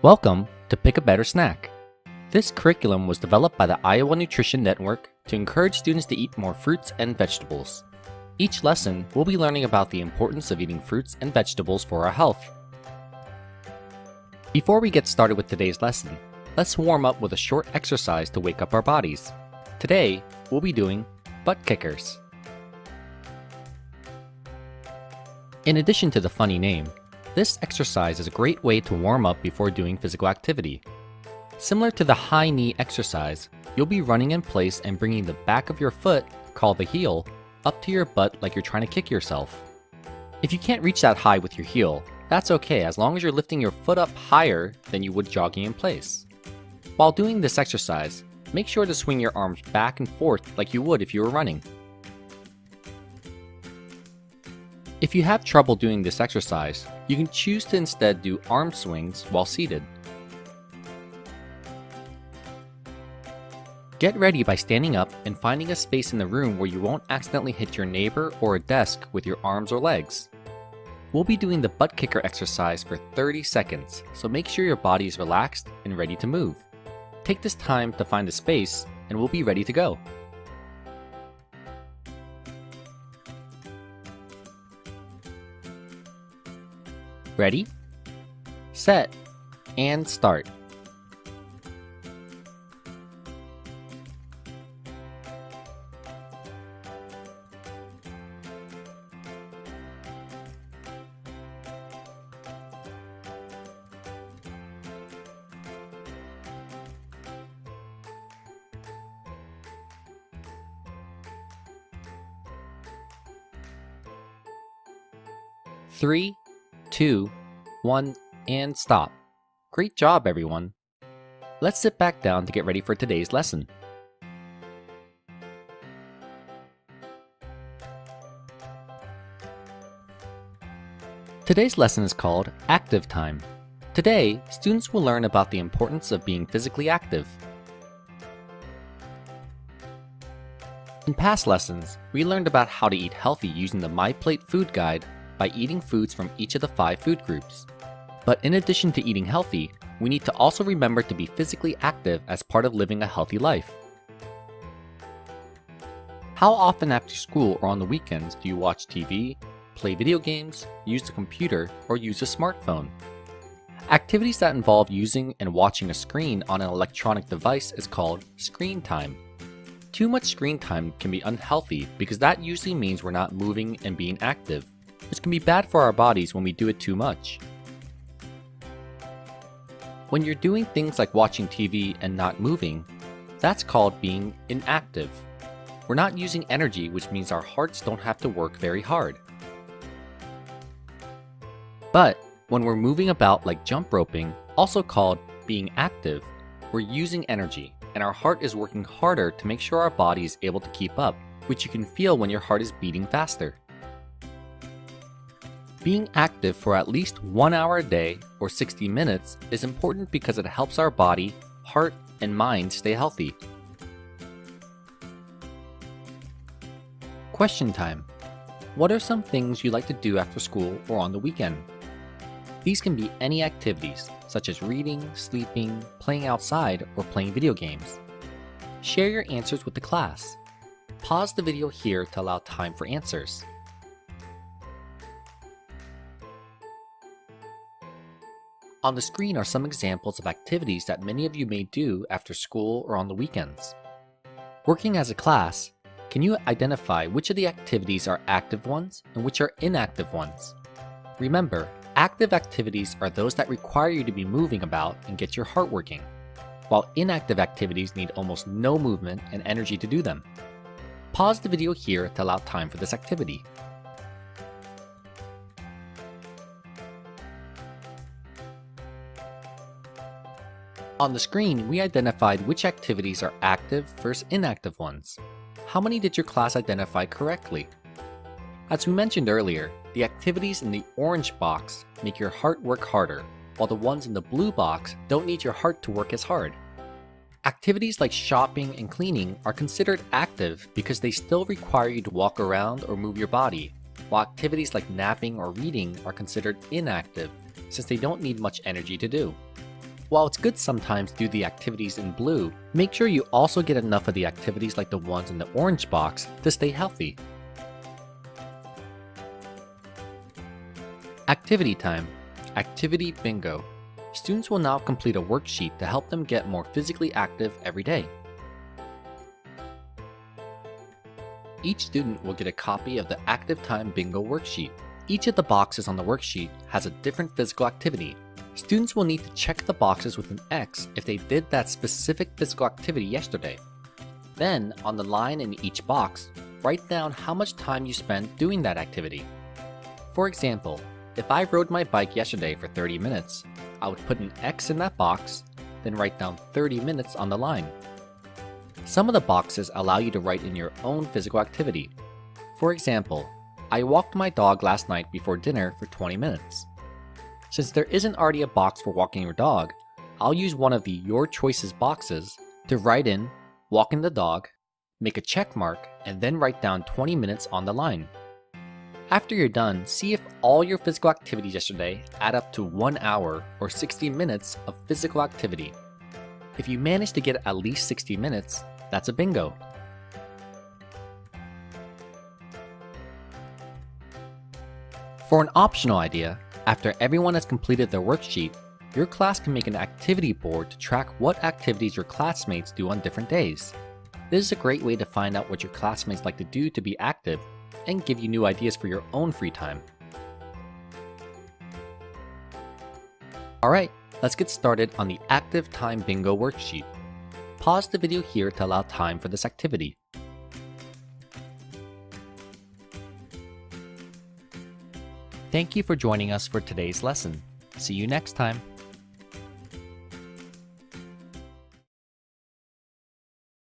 Welcome to Pick a Better Snack. This curriculum was developed by the Iowa Nutrition Network to encourage students to eat more fruits and vegetables. Each lesson, we'll be learning about the importance of eating fruits and vegetables for our health. Before we get started with today's lesson, let's warm up with a short exercise to wake up our bodies. Today, we'll be doing butt kickers. In addition to the funny name, this exercise is a great way to warm up before doing physical activity. Similar to the high knee exercise, you'll be running in place and bringing the back of your foot, called the heel, up to your butt like you're trying to kick yourself. If you can't reach that high with your heel, that's okay as long as you're lifting your foot up higher than you would jogging in place. While doing this exercise, make sure to swing your arms back and forth like you would if you were running. If you have trouble doing this exercise, you can choose to instead do arm swings while seated. Get ready by standing up and finding a space in the room where you won't accidentally hit your neighbor or a desk with your arms or legs. We'll be doing the butt kicker exercise for 30 seconds, so make sure your body is relaxed and ready to move. Take this time to find a space and we'll be ready to go. Ready, set, and start. Three, 2, 1, and stop. Great job, everyone. Let's sit back down to get ready for today's lesson. Today's lesson is called Active Time. Today, students will learn about the importance of being physically active. In past lessons, we learned about how to eat healthy using the MyPlate Food Guide by eating foods from each of the 5 food groups. But in addition to eating healthy, we need to also remember to be physically active as part of living a healthy life. How often after school or on the weekends do you watch TV, play video games, use the computer, or use a smartphone? Activities that involve using and watching a screen on an electronic device is called screen time. Too much screen time can be unhealthy because that usually means we're not moving and being active, which can be bad for our bodies when we do it too much. When you're doing things like watching TV and not moving, that's called being inactive. We're not using energy, which means our hearts don't have to work very hard. But when we're moving about like jump roping, also called being active, we're using energy, and our heart is working harder to make sure our body is able to keep up, which you can feel when your heart is beating faster. Being active for at least 1 hour a day or 60 minutes is important because it helps our body, heart, and mind stay healthy. Question time. What are some things you like to do after school or on the weekend? These can be any activities, such as reading, sleeping, playing outside, or playing video games. Share your answers with the class. Pause the video here to allow time for answers. On the screen are some examples of activities that many of you may do after school or on the weekends. Working as a class, can you identify which of the activities are active ones and which are inactive ones? Remember, active activities are those that require you to be moving about and get your heart working, while inactive activities need almost no movement and energy to do them. Pause the video here to allow time for this activity. On the screen, we identified which activities are active versus inactive ones. How many did your class identify correctly? As we mentioned earlier, the activities in the orange box make your heart work harder, while the ones in the blue box don't need your heart to work as hard. Activities like shopping and cleaning are considered active because they still require you to walk around or move your body, while activities like napping or reading are considered inactive since they don't need much energy to do. While it's good sometimes to do the activities in blue, make sure you also get enough of the activities like the ones in the orange box to stay healthy. Activity time. Activity bingo. Students will now complete a worksheet to help them get more physically active every day. Each student will get a copy of the Active Time Bingo worksheet. Each of the boxes on the worksheet has a different physical activity. Students will need to check the boxes with an X if they did that specific physical activity yesterday. Then, on the line in each box, write down how much time you spent doing that activity. For example, if I rode my bike yesterday for 30 minutes, I would put an X in that box, then write down 30 minutes on the line. Some of the boxes allow you to write in your own physical activity. For example, I walked my dog last night before dinner for 20 minutes. Since there isn't already a box for walking your dog, I'll use one of the Your Choices boxes to write in walking the dog, make a check mark, and then write down 20 minutes on the line. After you're done, see if all your physical activities yesterday add up to 1 hour or 60 minutes of physical activity. If you manage to get at least 60 minutes, that's a bingo. For an optional idea, after everyone has completed their worksheet, your class can make an activity board to track what activities your classmates do on different days. This is a great way to find out what your classmates like to do to be active and give you new ideas for your own free time. Alright, let's get started on the Active Time Bingo worksheet. Pause the video here to allow time for this activity. Thank you for joining us for today's lesson. See you next time.